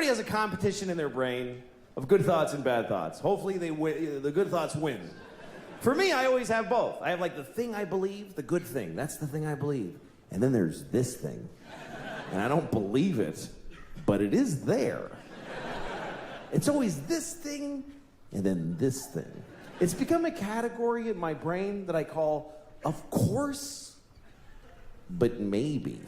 everybody has a competition in their brain of good thoughts and bad thoughts. Hopefully the good thoughts win. For me, I always have both. I have like the thing I believe, the good thing. That's the thing I believe. And then there's this thing. And I don't believe it, but it is there. It's always this thing and then this thing. It's become a category in my brain that I call, of course, but maybe.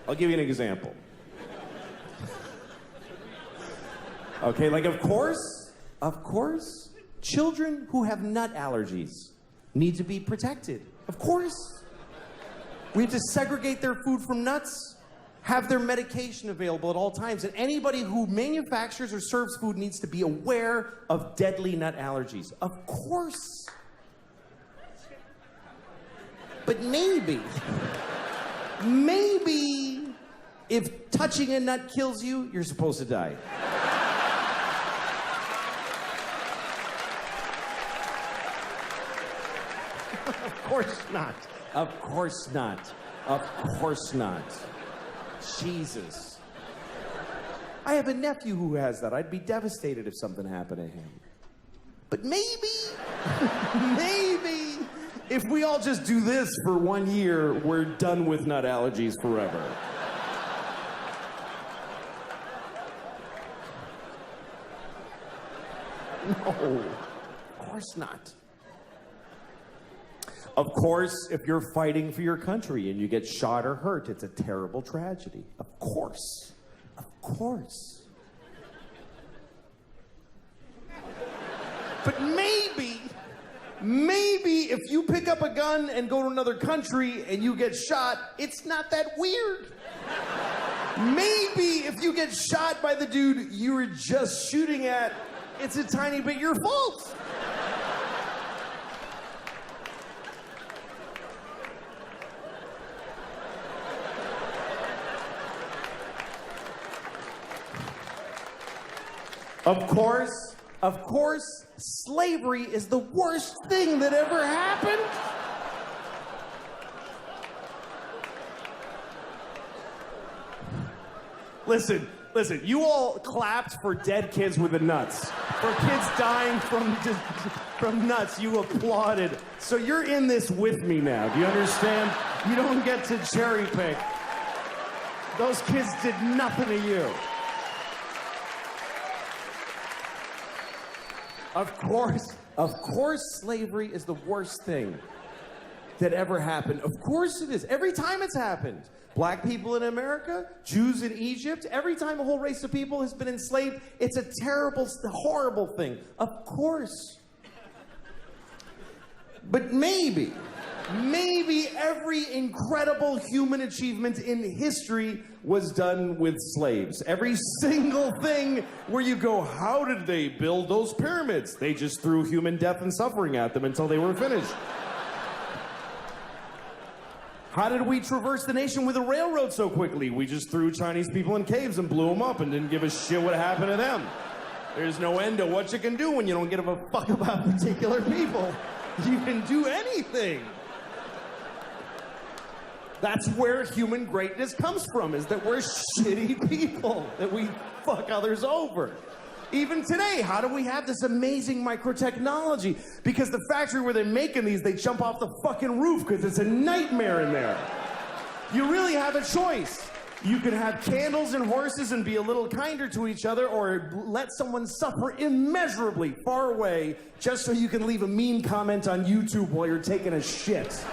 I'll give you an example. Okay, like of course, children who have nut allergies need to be protected. Of course. We have to segregate their food from nuts, have their medication available at all times, and anybody who manufactures or serves food needs to be aware of deadly nut allergies. Of course. But maybe if touching a nut kills you, you're supposed to die. Of course not. Of course not. Of course not. Jesus. I have a nephew who has that. I'd be devastated if something happened to him. But maybe, if we all just do this for 1 year, we're done with nut allergies forever. No, of course not. Of course, if you're fighting for your country and you get shot or hurt, it's a terrible tragedy. Of course. Of course. But maybe if you pick up a gun and go to another country and you get shot, it's not that weird. Maybe if you get shot by the dude you were just shooting at, it's a tiny bit your fault. Of course, slavery is the worst thing that ever happened. Listen, you all clapped for dead kids with the nuts. For kids dying from nuts, you applauded. So you're in this with me now, do you understand? You don't get to cherry pick. Those kids did nothing to you. Of course, slavery is the worst thing that ever happened. Of course it is. Every time it's happened. Black people in America, Jews in Egypt, every time a whole race of people has been enslaved, it's a terrible, horrible thing. Of course. But maybe every incredible human achievement in history was done with slaves. Every single thing where you go, how did they build those pyramids? They just threw human death and suffering at them until they were finished. How did we traverse the nation with a railroad so quickly? We just threw Chinese people in caves and blew them up and didn't give a shit what happened to them. There's no end to what you can do when you don't give a fuck about particular people. You can do anything. That's where human greatness comes from, is that we're shitty people, that we fuck others over. Even today, how do we have this amazing microtechnology? Because the factory where they're making these, they jump off the fucking roof because it's a nightmare in there. You really have a choice. You can have candles and horses and be a little kinder to each other, or let someone suffer immeasurably far away just so you can leave a mean comment on YouTube while you're taking a shit.